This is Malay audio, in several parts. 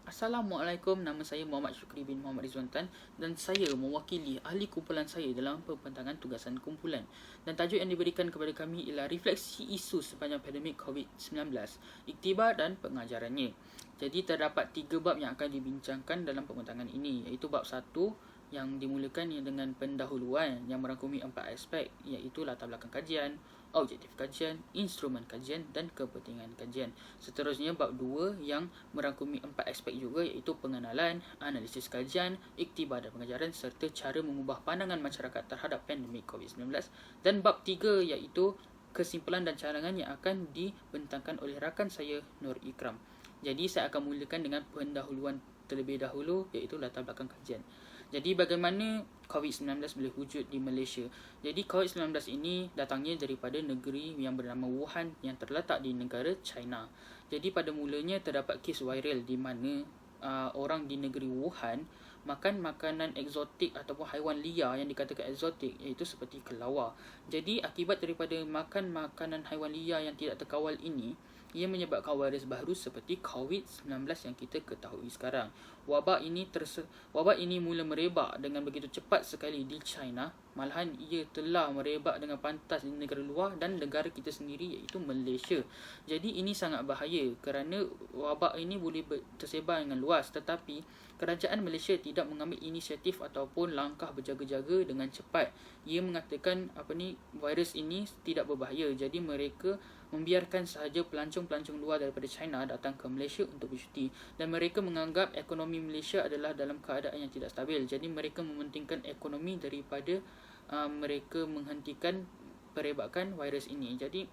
Assalamualaikum, nama saya Muhammad Syukri bin Muhammad Rizwan Tan dan saya mewakili ahli kumpulan saya dalam pembentangan tugasan kumpulan. Dan tajuk yang diberikan kepada kami ialah refleksi isu sepanjang pandemik COVID-19, iktibar dan pengajarannya. Jadi terdapat 3 bab yang akan dibincangkan dalam pembentangan ini, iaitu bab 1 yang dimulakan dengan pendahuluan yang merangkumi 4 aspek, iaitu latar belakang kajian, objektif kajian, instrumen kajian dan kepentingan kajian. Seterusnya bab 2 yang merangkumi 4 aspek juga, iaitu pengenalan, analisis kajian, iktibar dan pengajaran serta cara mengubah pandangan masyarakat terhadap pandemik COVID-19. Dan bab 3 iaitu kesimpulan dan cadangan yang akan dibentangkan oleh rakan saya Nur Ikram. Jadi saya akan mulakan dengan pendahuluan terlebih dahulu, iaitu latar belakang kajian. Jadi bagaimana COVID-19 boleh wujud di Malaysia? Jadi COVID-19 ini datangnya daripada negeri yang bernama Wuhan yang terletak di negara China. Jadi pada mulanya terdapat kes viral di mana orang di negeri Wuhan makan makanan eksotik ataupun haiwan liar yang dikatakan eksotik, iaitu seperti kelawar. Jadi akibat daripada makan makanan haiwan liar yang tidak terkawal ini, ia menyebabkan virus baru seperti COVID-19 yang kita ketahui sekarang. Wabak ini mula merebak dengan begitu cepat sekali di China. Malahan ia telah merebak dengan pantas di negara luar dan negara kita sendiri, iaitu Malaysia. Jadi ini sangat bahaya kerana wabak ini boleh tersebar dengan luas, tetapi kerajaan Malaysia tidak mengambil inisiatif ataupun langkah berjaga-jaga dengan cepat. Ia mengatakan virus ini tidak berbahaya. Jadi mereka membiarkan sahaja pelancong-pelancong luar daripada China datang ke Malaysia untuk bercuti, dan mereka menganggap ekonomi Malaysia adalah dalam keadaan yang tidak stabil. Jadi mereka mementingkan ekonomi daripada mereka menghentikan perebakan virus ini. Jadi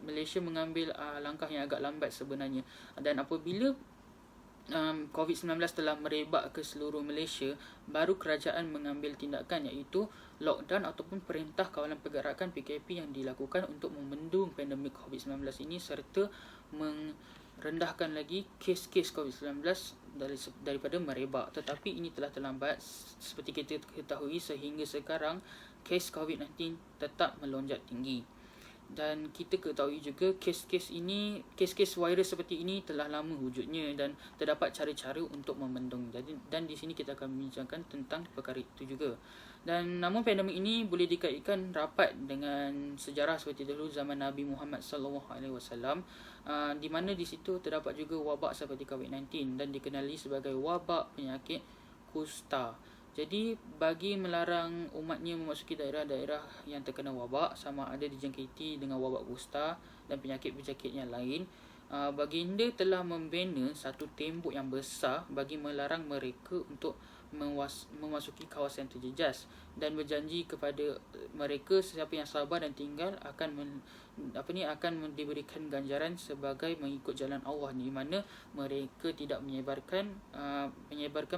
Malaysia mengambil langkah yang agak lambat sebenarnya. Dan apabila COVID-19 telah merebak ke seluruh Malaysia, baru kerajaan mengambil tindakan, iaitu lockdown ataupun perintah kawalan pergerakan PKP yang dilakukan untuk membendung pandemik COVID-19 ini serta merendahkan lagi kes-kes COVID-19 daripada merebak. Tetapi ini telah terlambat seperti kita ketahui, sehingga sekarang kes COVID-19 tetap melonjak tinggi. Dan kita ketahui juga kes-kes virus seperti ini telah lama wujudnya dan terdapat cara-cara untuk membendung. Dan di sini kita akan membincangkan tentang perkara itu juga. Dan namun pandemik ini boleh dikaitkan rapat dengan sejarah seperti dulu zaman Nabi Muhammad SAW, di mana di situ terdapat juga wabak seperti COVID-19 dan dikenali sebagai wabak penyakit kusta. Jadi bagi melarang umatnya memasuki daerah-daerah yang terkena wabak, sama ada dijangkiti dengan wabak kusta dan penyakit-penyakit yang lain, baginda telah membina satu tembok yang besar bagi melarang mereka untuk memasuki kawasan terjejas, dan berjanji kepada mereka sesiapa yang sabar dan tinggal akan diberikan ganjaran sebagai mengikut jalan Allah, di mana mereka tidak menyebarkan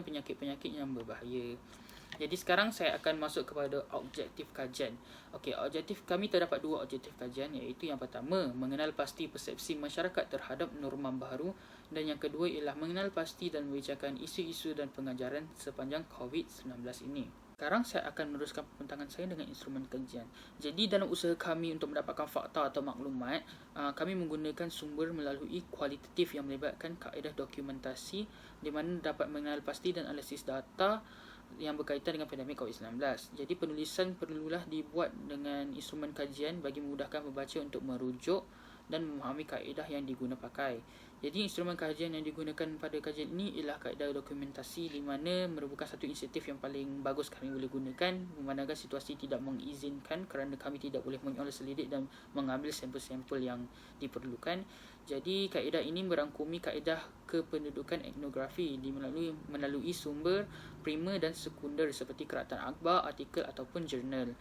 penyakit-penyakit yang berbahaya. Jadi sekarang saya akan masuk kepada objektif kajian. Okey, objektif kami terdapat 2 objektif kajian, iaitu yang pertama mengenal pasti persepsi masyarakat terhadap norma baru, dan yang kedua ialah mengenal pasti dan membicarakan isu-isu dan pengajaran sepanjang COVID-19 ini. Sekarang saya akan meneruskan pembentangan saya dengan instrumen kajian. Jadi dalam usaha kami untuk mendapatkan fakta atau maklumat, kami menggunakan sumber melalui kualitatif yang melibatkan kaedah dokumentasi, di mana dapat mengenal pasti dan analisis data yang berkaitan dengan pandemik COVID-19. Jadi penulisan perlulah dibuat dengan instrumen kajian bagi memudahkan pembaca untuk merujuk dan memahami kaedah yang diguna pakai. Jadi instrumen kajian yang digunakan pada kajian ini ialah kaedah dokumentasi, di mana merupakan satu inisiatif yang paling bagus kami boleh gunakan memandangkan situasi tidak mengizinkan, kerana kami tidak boleh menyolah selidik dan mengambil sampel-sampel yang diperlukan. Jadi kaedah ini merangkumi kaedah kependudukan etnografi melalui sumber primer dan sekunder seperti keratan akhbar, artikel ataupun jurnal,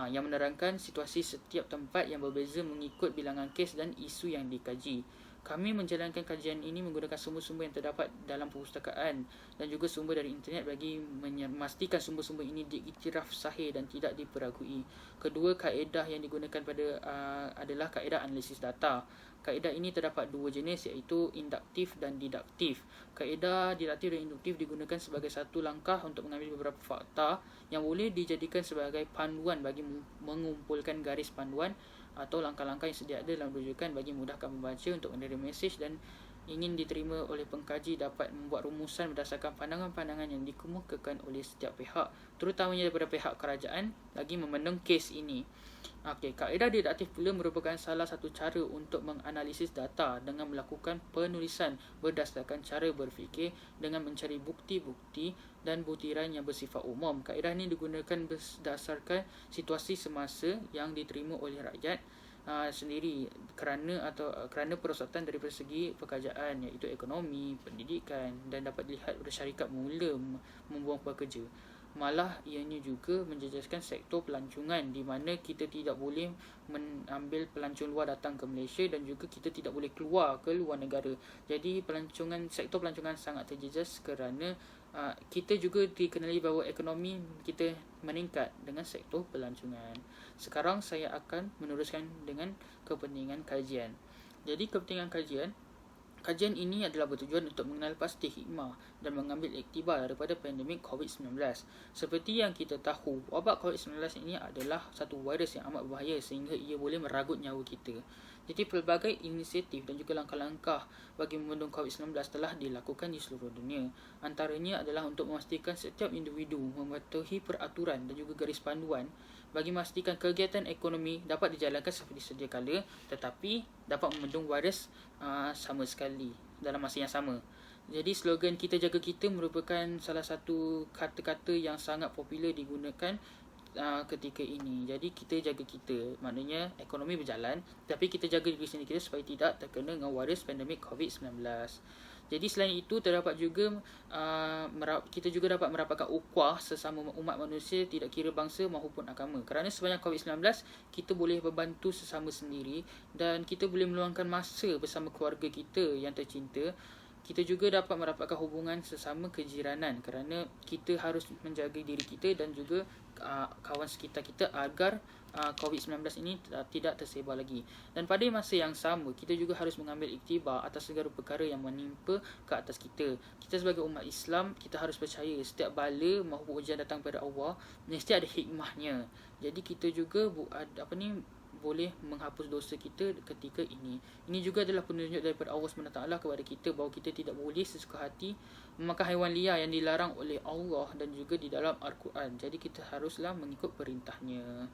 yang menerangkan situasi setiap tempat yang berbeza mengikut bilangan kes dan isu yang dikaji. Kami menjalankan kajian ini menggunakan sumber-sumber yang terdapat dalam perpustakaan dan juga sumber dari internet bagi memastikan sumber-sumber ini diiktiraf sahih dan tidak diperagui. Kedua kaedah yang digunakan adalah kaedah analisis data. Kaedah ini terdapat 2 jenis, iaitu induktif dan diduktif. Kaedah diduktif dan induktif digunakan sebagai satu langkah untuk mengambil beberapa fakta yang boleh dijadikan sebagai panduan bagi mengumpulkan garis panduan atau langkah-langkah yang sedia ada dalam rujukan bagi memudahkan pembaca untuk menerima mesej, dan ingin diterima oleh pengkaji dapat membuat rumusan berdasarkan pandangan-pandangan yang dikemukakan oleh setiap pihak, terutamanya daripada pihak kerajaan, lagi memandang kes ini. Kaedah deduktif pula merupakan salah satu cara untuk menganalisis data dengan melakukan penulisan berdasarkan cara berfikir dengan mencari bukti-bukti dan butiran yang bersifat umum. Kaedah ini digunakan berdasarkan situasi semasa yang diterima oleh rakyat sendiri kerana perosotan daripada segi pekerjaan, iaitu ekonomi, pendidikan, dan dapat dilihat pada syarikat mula membuang pekerja. Malah ianya juga menjejaskan sektor pelancongan, di mana kita tidak boleh mengambil pelancong luar datang ke Malaysia dan juga kita tidak boleh keluar ke luar negara. Jadi sektor pelancongan sangat terjejas kerana kita juga dikenali bahawa ekonomi kita meningkat dengan sektor pelancongan. Sekarang saya akan meneruskan dengan kepentingan kajian. Jadi kepentingan kajian ini adalah bertujuan untuk mengenal pasti hikmah dan mengambil iktibar daripada pandemik COVID-19. Seperti yang kita tahu, wabak COVID-19 ini adalah satu virus yang amat berbahaya sehingga ia boleh meragut nyawa kita. Jadi pelbagai inisiatif dan juga langkah-langkah bagi membendung COVID-19 telah dilakukan di seluruh dunia. Antaranya adalah untuk memastikan setiap individu mematuhi peraturan dan juga garis panduan bagi memastikan kegiatan ekonomi dapat dijalankan seperti sedia kala, tetapi dapat membendung virus sama sekali dalam masa yang sama. Jadi slogan "Kita Jaga Kita" merupakan salah satu kata-kata yang sangat popular digunakan ketika ini. Jadi kita jaga kita, maknanya ekonomi berjalan, tapi kita jaga diri sendiri kita supaya tidak terkena dengan virus pandemik COVID-19. Jadi selain itu terdapat juga kita juga dapat merapatkan ukhuwah sesama umat manusia, tidak kira bangsa maupun agama. Kerana sepanjang COVID-19 kita boleh membantu sesama sendiri dan kita boleh meluangkan masa bersama keluarga kita yang tercinta. Kita juga dapat merapatkan hubungan sesama kejiranan kerana kita harus menjaga diri kita dan juga kawan sekitar kita agar COVID-19 ini tidak tersebar lagi. Dan pada masa yang sama, kita juga harus mengambil iktibar atas segala perkara yang menimpa ke atas kita. Kita sebagai umat Islam, kita harus percaya setiap bala maupun ujian datang pada Allah mesti ada hikmahnya. Jadi kita juga boleh menghapus dosa kita ketika ini. Ini juga adalah penunjuk daripada Allah SWT kepada kita bahawa kita tidak boleh sesuka hati memakan haiwan liar yang dilarang oleh Allah dan juga di dalam Al-Quran. Jadi kita haruslah mengikut perintahnya.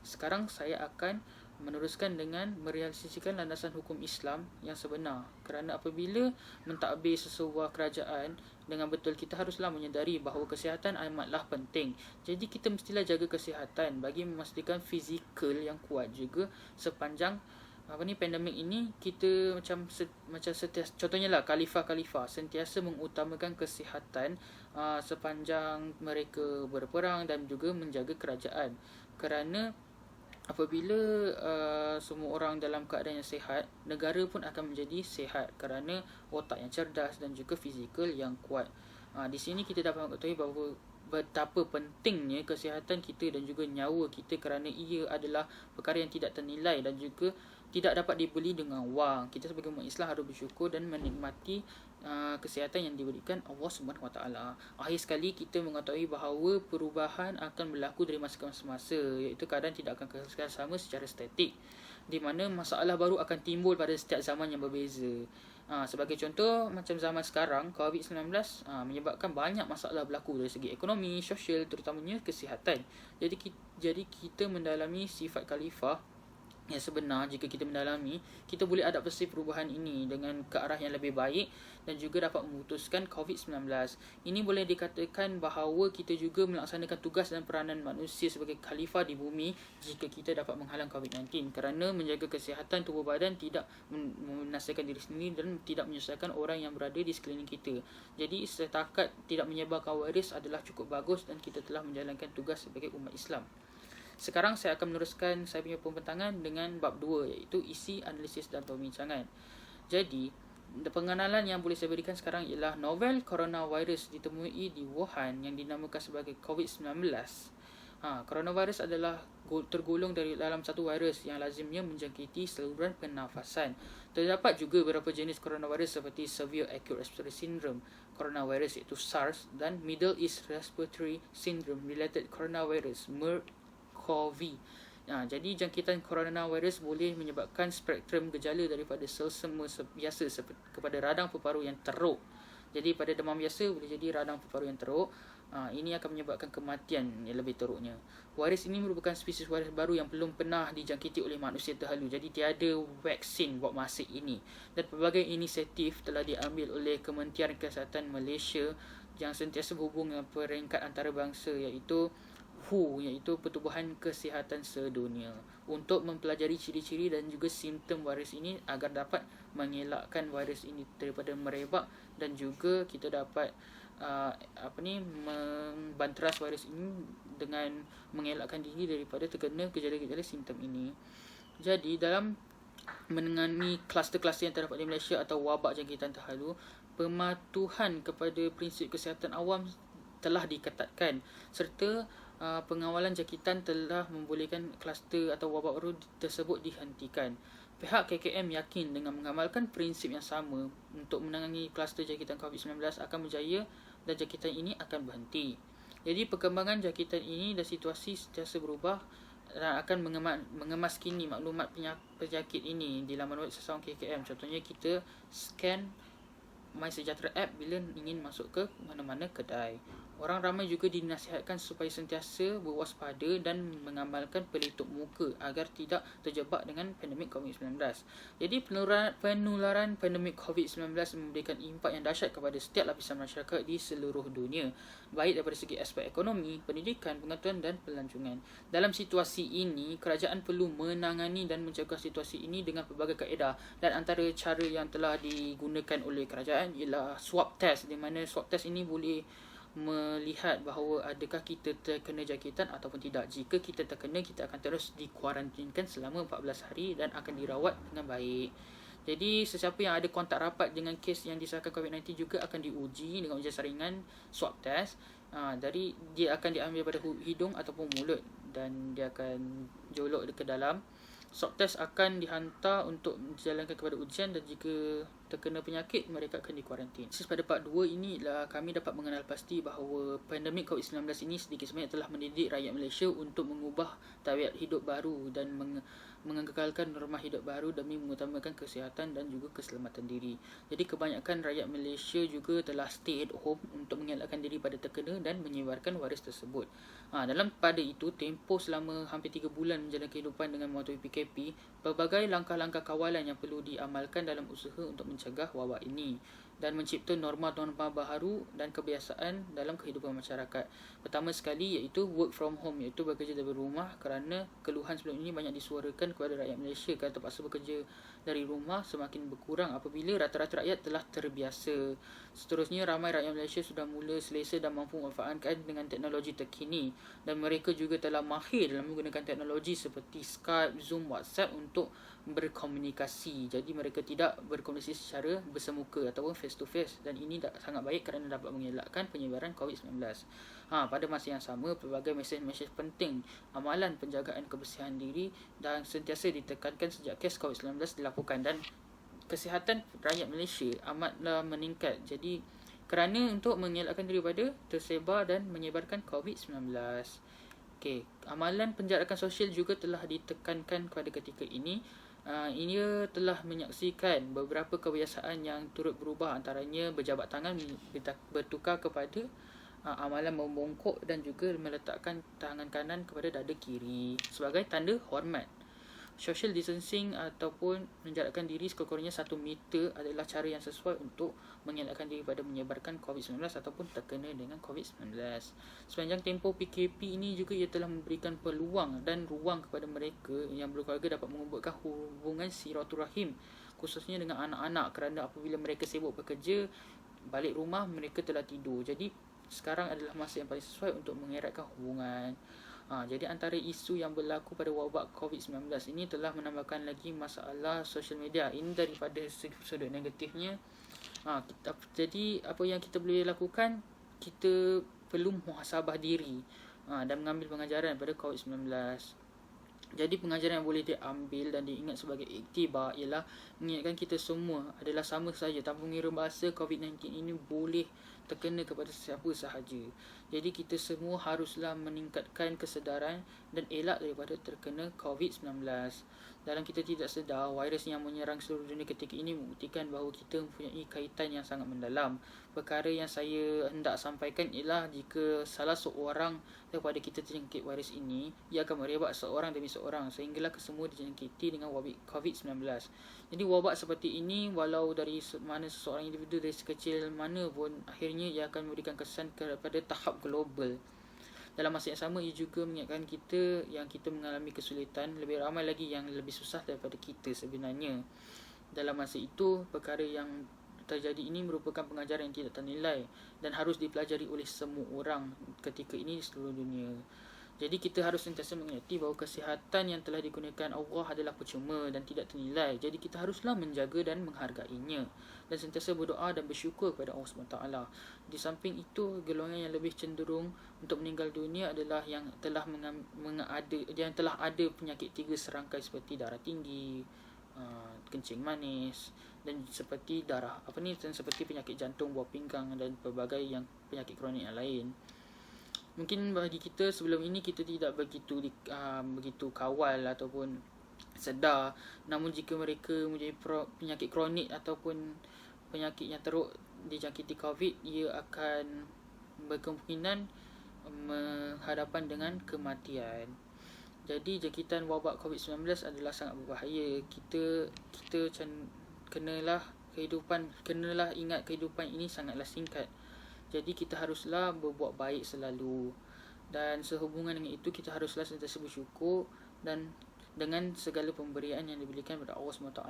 Sekarang saya akan meneruskan dengan merealisasikan landasan hukum Islam yang sebenar. Kerana apabila mentadbir sesebuah kerajaan dengan betul, kita haruslah menyedari bahawa kesihatan amatlah penting. Jadi kita mestilah jaga kesihatan bagi memastikan fizikal yang kuat juga sepanjang pandemik ini. Kita macam sentiasa, contohnya lah khalifah sentiasa mengutamakan kesihatan sepanjang mereka berperang dan juga menjaga kerajaan. Kerana apabila semua orang dalam keadaan yang sihat, negara pun akan menjadi sihat kerana otak yang cerdas dan juga fizikal yang kuat. Di sini kita dapat mengetahui bahawa betapa pentingnya kesihatan kita dan juga nyawa kita kerana ia adalah perkara yang tidak ternilai dan juga tidak dapat dibeli dengan wang. Kita sebagai umat Islam harus bersyukur dan menikmati kesihatan yang diberikan Allah SWT. Akhir sekali kita mengetahui bahawa perubahan akan berlaku dari masa ke masa, iaitu keadaan tidak akan kekal sama secara statik, di mana masalah baru akan timbul pada setiap zaman yang berbeza. Sebagai contoh, macam zaman sekarang, COVID-19 menyebabkan banyak masalah berlaku dari segi ekonomi, sosial, terutamanya kesihatan. Jadi kita mendalami sifat khalifah yang sebenar. Jika kita mendalami, kita boleh adaptasi perubahan ini dengan ke arah yang lebih baik dan juga dapat memutuskan COVID-19. Ini boleh dikatakan bahawa kita juga melaksanakan tugas dan peranan manusia sebagai khalifah di bumi jika kita dapat menghalang COVID-19, kerana menjaga kesihatan tubuh badan, tidak menasihkan diri sendiri dan tidak menyusahkan orang yang berada di sekeliling kita. Jadi setakat tidak menyebarkan virus adalah cukup bagus dan kita telah menjalankan tugas sebagai umat Islam. Sekarang saya akan meneruskan saya punya pembentangan dengan bab 2, iaitu isi, analisis dan perbincangan. Jadi, pengenalan yang boleh saya berikan sekarang ialah novel coronavirus ditemui di Wuhan yang dinamakan sebagai COVID-19. Coronavirus adalah tergolong dari dalam satu virus yang lazimnya menjangkiti saluran pernafasan. Terdapat juga beberapa jenis coronavirus seperti Severe Acute Respiratory Syndrome coronavirus iaitu SARS dan Middle East Respiratory Syndrome Related Coronavirus MERS-CoV Jadi jangkitan coronavirus boleh menyebabkan spektrum gejala daripada selsema biasa kepada radang paru-paru yang teruk. Jadi pada demam biasa boleh jadi radang paru-paru yang teruk. Ini akan menyebabkan kematian yang lebih teruknya. Virus ini merupakan spesies virus baru yang belum pernah dijangkiti oleh manusia terhalu. Jadi tiada vaksin buat masa ini. Dan pelbagai inisiatif telah diambil oleh Kementerian Kesihatan Malaysia yang sentiasa berhubung dengan peringkat antarabangsa iaitu WHO, iaitu Pertubuhan Kesihatan Sedunia, untuk mempelajari ciri-ciri dan juga simptom virus ini agar dapat mengelakkan virus ini daripada merebak dan juga kita dapat membanteras virus ini dengan mengelakkan diri daripada terkena gejala-gejala simptom ini. Jadi dalam menangani kluster-kluster yang terdapat di Malaysia atau wabak jangkitan terhalu, pematuhan kepada prinsip kesihatan awam telah diketatkan serta pengawalan jangkitan telah membolehkan kluster atau wabak baru tersebut dihentikan. Pihak KKM yakin dengan mengamalkan prinsip yang sama untuk menangani kluster jangkitan COVID-19 akan berjaya dan jangkitan ini akan berhenti. Jadi perkembangan jangkitan ini dan situasi sentiasa berubah dan akan mengemas kini maklumat penyakit ini di laman web Sesawang KKM. Contohnya kita scan MySejahtera app bila ingin masuk ke mana-mana kedai. Orang ramai juga dinasihatkan supaya sentiasa berwaspada dan mengamalkan pelitup muka agar tidak terjebak dengan pandemik COVID-19. Jadi penularan pandemik COVID-19 memberikan impak yang dahsyat kepada setiap lapisan masyarakat di seluruh dunia, baik daripada segi aspek ekonomi, pendidikan, pengetahuan dan pelancongan. Dalam situasi ini, kerajaan perlu menangani dan mencegah situasi ini dengan pelbagai kaedah, dan antara cara yang telah digunakan oleh kerajaan ialah swab test, di mana swab test ini boleh melihat bahawa adakah kita terkena jangkitan ataupun tidak. Jika kita terkena, kita akan terus dikuarantinkan selama 14 hari dan akan dirawat dengan baik. Jadi sesiapa yang ada kontak rapat dengan kes yang disahkan COVID-19 juga akan diuji dengan ujian saringan swab test. Dia akan diambil pada hidung ataupun mulut dan dia akan jolok ke dalam. Swab test akan dihantar untuk dijalankan kepada ujian dan jika terkena penyakit, mereka akan dikuarantin. Pada part 2 inilah kami dapat mengenal pasti bahawa pandemik COVID-19 ini sedikit sebanyak telah mendidik rakyat Malaysia untuk mengubah tabiat hidup baru dan mengekalkan norma hidup baru demi mengutamakan kesihatan dan juga keselamatan diri. Jadi kebanyakan rakyat Malaysia juga telah stay at home untuk mengelakkan diri pada terkena dan menyebarkan virus tersebut. Pada itu, tempoh selama hampir 3 bulan menjalani kehidupan dengan mematuhi PKP, pelbagai langkah-langkah kawalan yang perlu diamalkan dalam usaha untuk mencegah wabak ini dan mencipta norma-norma baharu dan kebiasaan dalam kehidupan masyarakat. Pertama sekali iaitu work from home, iaitu bekerja dari rumah, kerana keluhan sebelum ini banyak disuarakan kepada rakyat Malaysia kerana terpaksa bekerja dari rumah semakin berkurang apabila rata-rata rakyat telah terbiasa. Seterusnya, ramai rakyat Malaysia sudah mula selesa dan mampu memanfaatkan dengan teknologi terkini dan mereka juga telah mahir dalam menggunakan teknologi seperti Skype, Zoom, WhatsApp untuk berkomunikasi. Jadi mereka tidak berkomunikasi secara bersemuka ataupun face to face, dan ini sangat baik kerana dapat mengelakkan penyebaran COVID-19. Pada masa yang sama, pelbagai mesej-mesej penting amalan penjagaan kebersihan diri dan sentiasa ditekankan sejak kes COVID-19 dilakukan dan kesihatan rakyat Malaysia amatlah meningkat. Jadi kerana untuk mengelakkan daripada tersebar dan menyebarkan COVID-19. Amalan penjarakan sosial juga telah ditekankan pada ketika ini. Ia telah menyaksikan beberapa kebiasaan yang turut berubah, antaranya berjabat tangan bertukar kepada amalan membongkok dan juga meletakkan tangan kanan kepada dada kiri sebagai tanda hormat. Social distancing ataupun menjarakkan diri sekurang-kurangnya 1 meter adalah cara yang sesuai untuk mengelakkan diri pada menyebarkan COVID-19 ataupun terkena dengan COVID-19. Sepanjang tempoh PKP ini juga ia telah memberikan peluang dan ruang kepada mereka yang berkeluarga dapat mengumpulkan hubungan silaturahim, khususnya dengan anak-anak, kerana apabila mereka sibuk bekerja, balik rumah mereka telah tidur. Jadi sekarang adalah masa yang paling sesuai untuk mengeratkan hubungan. Jadi antara isu yang berlaku pada wabak COVID-19 ini telah menambahkan lagi masalah social media. Ini daripada sudut negatifnya. Jadi apa yang kita boleh lakukan, kita perlu muhasabah diri dan mengambil pengajaran daripada COVID-19. Jadi pengajaran yang boleh diambil dan diingat sebagai iktibar ialah mengingatkan kita semua adalah sama saja tanpa mengira bahasa COVID-19 ini boleh terkena kepada siapa sahaja. Jadi kita semua haruslah meningkatkan kesedaran dan elak daripada terkena COVID-19. Dalam kita tidak sedar, virus yang menyerang seluruh dunia ketika ini membuktikan bahawa kita mempunyai kaitan yang sangat mendalam. Perkara yang saya hendak sampaikan ialah jika salah seorang daripada kita terjangkit virus ini, ia akan merebak seorang demi seorang sehinggalah kesemua dijangkiti dengan wabak COVID-19. Jadi wabak seperti ini walau dari mana seseorang individu dari sekecil mana pun, akhirnya ia akan memberikan kesan kepada tahap global. Dalam masa yang sama, ia juga mengingatkan kita yang kita mengalami kesulitan, lebih ramai lagi yang lebih susah daripada kita sebenarnya. Dalam masa itu, perkara yang terjadi ini merupakan pengajaran yang tidak ternilai dan harus dipelajari oleh semua orang ketika ini di seluruh dunia. Jadi kita harus sentiasa mengerti bahawa kesihatan yang telah digunakan Allah adalah percuma dan tidak ternilai. Jadi kita haruslah menjaga dan menghargainya dan sentiasa berdoa dan bersyukur kepada Allah SWT. Di samping itu, golongan yang lebih cenderung untuk meninggal dunia adalah yang telah ada penyakit 3 serangkai seperti darah tinggi, kencing manis dan seperti seperti penyakit jantung, buah pinggang dan pelbagai yang penyakit kronik yang lain. Mungkin bagi kita sebelum ini kita tidak begitu kawal ataupun sedar. Namun jika mereka mempunyai penyakit kronik ataupun penyakit yang teruk dijangkiti COVID, ia akan berkemungkinan berhadapan dengan kematian. Jadi jangkitan wabak COVID-19 adalah sangat berbahaya. Kita kenalah ingat kehidupan ini sangatlah singkat. Jadi kita haruslah berbuat baik selalu. Dan sehubungan dengan itu, kita haruslah sentiasa bersyukur dan dengan segala pemberian yang diberikan kepada Allah SWT.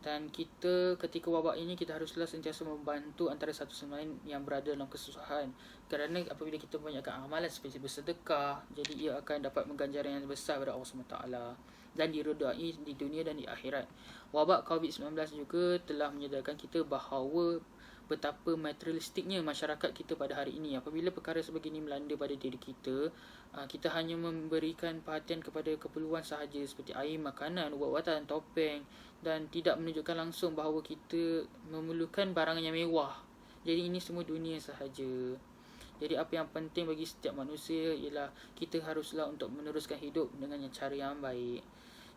Dan kita ketika wabak ini, kita haruslah sentiasa membantu antara satu sama lain yang berada dalam kesusahan. Kerana apabila kita banyakkan amalan seperti bersedekah, jadi ia akan dapat mengganjaran yang besar kepada Allah SWT dan diredai di dunia dan di akhirat. Wabak COVID-19 juga telah menyedarkan kita bahawa betapa materialistiknya masyarakat kita pada hari ini. Apabila perkara sebegini melanda pada diri kita, kita hanya memberikan perhatian kepada keperluan sahaja seperti air, makanan, ubat-ubatan, topeng dan tidak menunjukkan langsung bahawa kita memerlukan barang yang mewah. Jadi ini semua dunia sahaja. Jadi apa yang penting bagi setiap manusia ialah kita haruslah untuk meneruskan hidup dengan cara yang baik.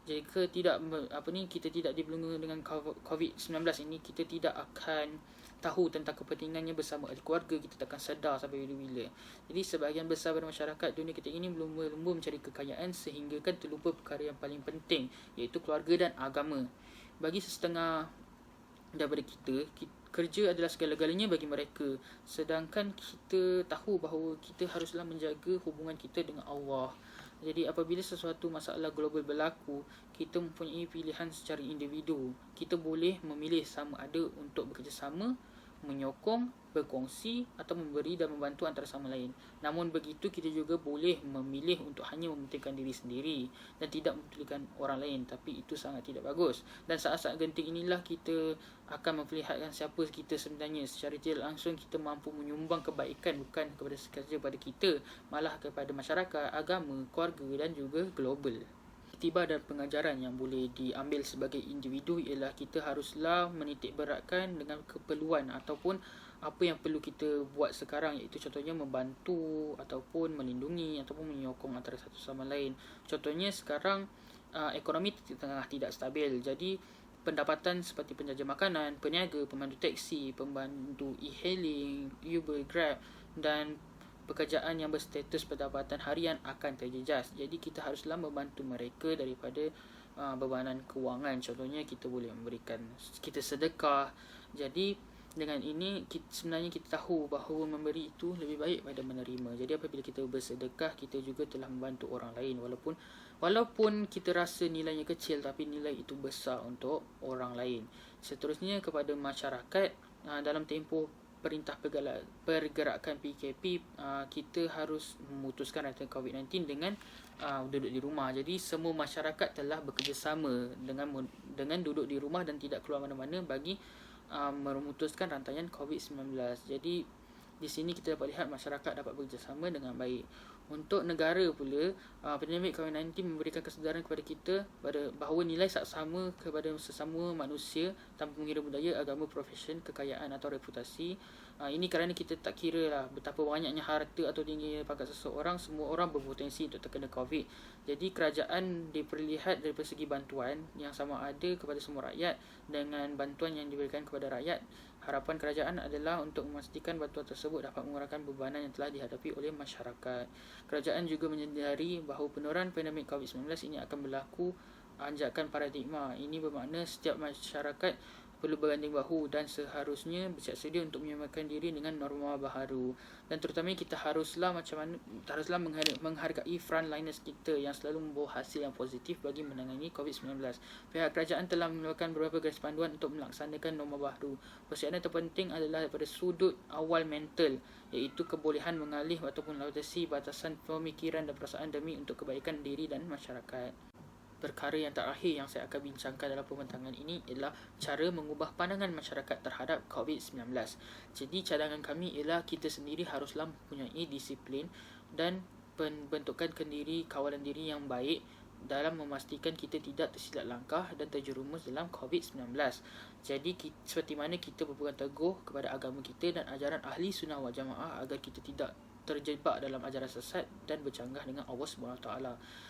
Jika kita tidak dibelenggu dengan COVID-19 ini, kita tidak akan tahu tentang kepentingannya bersama keluarga, kita takkan sedar sampai bila-bila. Jadi sebahagian besar dari masyarakat dunia kita ini berlumba-lumba mencari kekayaan sehingga kan terlupa perkara yang paling penting, iaitu keluarga dan agama. Bagi setengah daripada kita, kerja adalah segala-galanya bagi mereka, sedangkan kita tahu bahawa kita haruslah menjaga hubungan kita dengan Allah. Jadi apabila sesuatu masalah global berlaku, kita mempunyai pilihan secara individu. Kita boleh memilih sama ada untuk bekerjasama, menyokong, berkongsi atau memberi dan membantu antara sama lain. Namun begitu, kita juga boleh memilih untuk hanya mementingkan diri sendiri dan tidak mempedulikan orang lain. Tapi itu sangat tidak bagus. Dan saat-saat genting inilah kita akan memperlihatkan siapa kita sebenarnya. Secara tidak langsung kita mampu menyumbang kebaikan bukan kepada sekadar pada kita, malah kepada masyarakat, agama, keluarga dan juga global. Iktibar dan pengajaran yang boleh diambil sebagai individu ialah kita haruslah menitik beratkan dengan keperluan ataupun apa yang perlu kita buat sekarang, iaitu contohnya membantu ataupun melindungi ataupun menyokong antara satu sama lain. Contohnya sekarang ekonomi tengah tidak stabil, jadi pendapatan seperti penjaja makanan, peniaga, pemandu teksi, pembantu e-hailing, Uber, Grab dan pekerjaan yang berstatus pendapatan harian akan terjejas. Jadi kita haruslah membantu mereka daripada bebanan kewangan. Contohnya kita boleh memberikan, kita sedekah. Jadi dengan ini sebenarnya kita tahu bahawa memberi itu lebih baik pada menerima. Jadi apabila kita bersedekah, kita juga telah membantu orang lain, walaupun kita rasa nilainya kecil, tapi nilai itu besar untuk orang lain. Seterusnya kepada masyarakat, dalam tempoh perintah pergerakan PKP, kita harus memutuskan rantai COVID-19 dengan duduk di rumah. Jadi semua masyarakat telah bekerjasama dengan duduk di rumah dan tidak keluar mana-mana bagi memutuskan rantaian COVID-19. Jadi Di sini kita dapat lihat masyarakat dapat bekerjasama dengan baik. Untuk negara pula, pandemik COVID-19 memberikan kesedaran kepada kita bahawa nilai saksama kepada sesama manusia tanpa mengira budaya, agama, profesion, kekayaan atau reputasi. Ini kerana kita tak kira lah betapa banyaknya harta atau tinggi pangkat seseorang, semua orang berpotensi untuk terkena COVID. Jadi kerajaan diperlihat dari segi bantuan yang sama ada kepada semua rakyat dengan bantuan yang diberikan kepada rakyat. Harapan kerajaan adalah untuk memastikan bantuan tersebut dapat mengurangkan bebanan yang telah dihadapi oleh masyarakat. Kerajaan juga menyedari bahawa penurunan pandemik COVID-19 ini akan berlaku anjakan paradigma. Ini bermakna setiap masyarakat perlu berganding bahu dan seharusnya bersiap sedia untuk menyamakan diri dengan norma baharu. Dan terutamanya kita haruslah menghargai frontliners kita yang selalu membawa hasil yang positif bagi menangani COVID-19. Pihak kerajaan telah mengeluarkan beberapa garis panduan untuk melaksanakan norma baharu. Persiapan terpenting adalah daripada sudut awal mental, iaitu kebolehan mengalih ataupun melewati batasan pemikiran dan perasaan demi untuk kebaikan diri dan masyarakat. Perkara yang terakhir yang saya akan bincangkan dalam pembentangan ini ialah cara mengubah pandangan masyarakat terhadap COVID-19. Jadi cadangan kami ialah kita sendiri haruslah mempunyai disiplin dan pembentukan kawalan diri yang baik dalam memastikan kita tidak tersilap langkah dan terjerumus dalam COVID-19. Jadi seperti mana kita berpegang teguh kepada agama kita dan ajaran ahli sunnah wal jamaah agar kita tidak terjebak dalam ajaran sesat dan bercanggah dengan Allah SWT.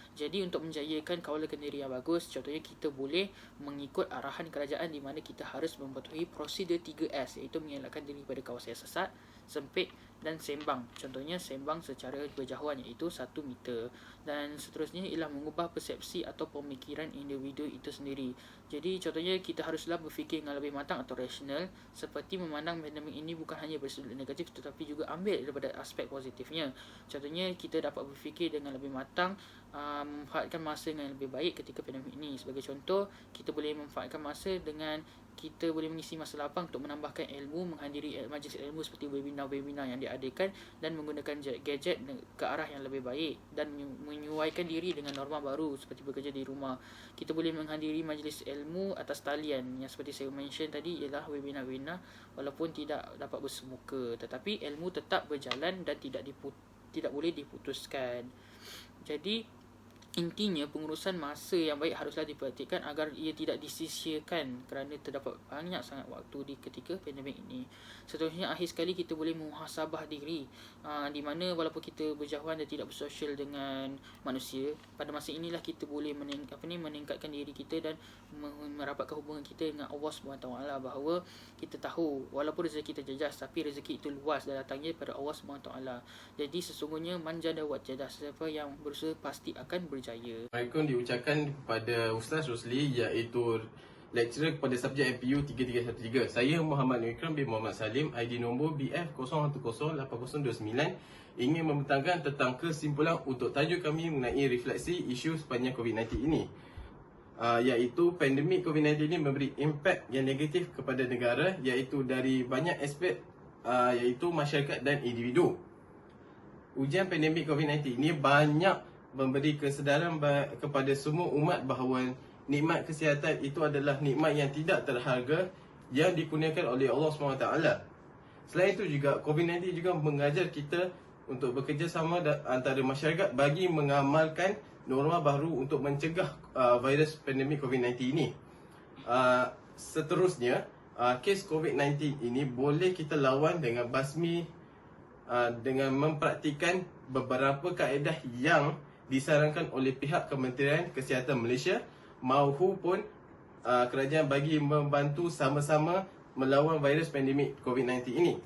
Jadi untuk menjayakan kawalan diri yang bagus, contohnya kita boleh mengikut arahan kerajaan di mana kita harus mematuhi prosedur 3S, iaitu mengelakkan diri pada kawasan yang sesat, sempit dan sembang. Contohnya sembang secara berjauhan iaitu 1 meter. Dan seterusnya ialah mengubah persepsi atau pemikiran individu itu sendiri. Jadi contohnya kita haruslah berfikir dengan lebih matang atau rasional, seperti memandang pandemik ini bukan hanya bersudut negatif tetapi juga ambil daripada aspek positifnya. Contohnya kita dapat berfikir dengan lebih matang, memanfaatkan masa dengan lebih baik ketika pandemik ini. Sebagai contoh, kita boleh memanfaatkan masa dengan kita boleh mengisi masa lapang untuk menambahkan ilmu, menghadiri majlis ilmu seperti webinar-webinar yang diadakan dan menggunakan gadget ke arah yang lebih baik dan menyesuaikan diri dengan norma baru seperti bekerja di rumah. Kita boleh menghadiri majlis ilmu atas talian yang seperti saya mention tadi ialah webinar-webinar walaupun tidak dapat bersemuka, tetapi ilmu tetap berjalan dan tidak boleh diputuskan. Jadi intinya pengurusan masa yang baik haruslah diperhatikan agar ia tidak disia-siakan kerana terdapat banyak sangat waktu di ketika pandemik ini. Seterusnya, akhir sekali kita boleh muhasabah diri di mana walaupun kita berjauhan dan tidak bersosial dengan manusia, pada masa inilah kita boleh meningkatkan diri kita dan merapatkan hubungan kita dengan Allah SWT, bahawa kita tahu walaupun rezeki kita jejas tapi rezeki itu luas dan datangnya daripada Allah SWT. Jadi sesungguhnya manjada wat jadah, siapa yang berusaha pasti akan berjaya. Assalamualaikum diucapkan kepada Ustaz Rosli, iaitu lecturer kepada subjek MPU 3313. Saya Muhammad Ikram bin Muhammad Salim, ID nombor BF0108029, ingin membentangkan tentang kesimpulan untuk tajuk kami mengenai refleksi isu sepanjang COVID-19 ini. Iaitu pandemik COVID-19 ini memberi impak yang negatif kepada negara, iaitu dari banyak aspek, iaitu masyarakat dan individu. Ujian pandemik COVID-19 ini banyak memberi kesedaran kepada semua umat bahawa nikmat kesihatan itu adalah nikmat yang tidak terharga yang dikurniakan oleh Allah SWT. Selain itu juga, COVID-19 juga mengajar kita untuk bekerjasama antara masyarakat bagi mengamalkan norma baru untuk mencegah virus pandemik COVID-19 ini. Seterusnya, kes COVID-19 ini boleh kita lawan dengan basmi, dengan mempraktikkan beberapa kaedah yang disarankan oleh pihak Kementerian Kesihatan Malaysia maupun kerajaan bagi membantu sama-sama melawan virus pandemik COVID-19 ini.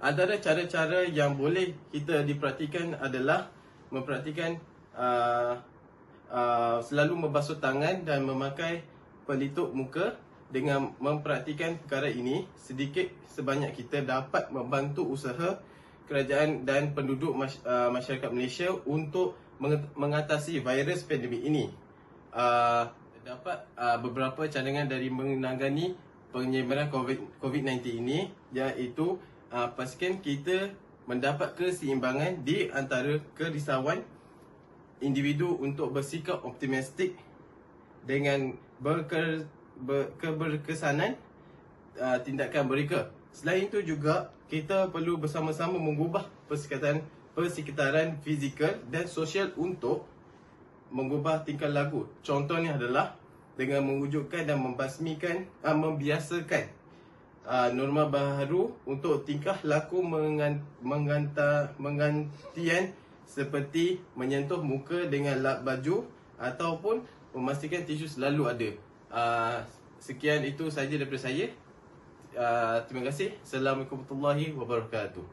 Antara cara-cara yang boleh kita diperhatikan adalah mempraktikkan selalu membasuh tangan dan memakai pelitup muka. Dengan mempraktikkan perkara ini, sedikit sebanyak kita dapat membantu usaha kerajaan dan penduduk masyarakat Malaysia untuk mengatasi virus pandemik ini. Terdapat beberapa cadangan dari menangani penyebaran COVID-19 ini, iaitu pastikan kita mendapat keseimbangan di antara kerisauan individu untuk bersikap optimistik dengan keberkesanan tindakan mereka. Selain itu juga, kita perlu bersama-sama mengubah persekitaran fizikal dan sosial untuk mengubah tingkah laku. Contohnya adalah dengan mewujudkan dan membiasakan norma baru untuk tingkah laku menggantian seperti menyentuh muka dengan lap baju ataupun memastikan tisu selalu ada. Sekian itu saja daripada saya. Terima kasih. Assalamualaikum warahmatullahi wabarakatuh.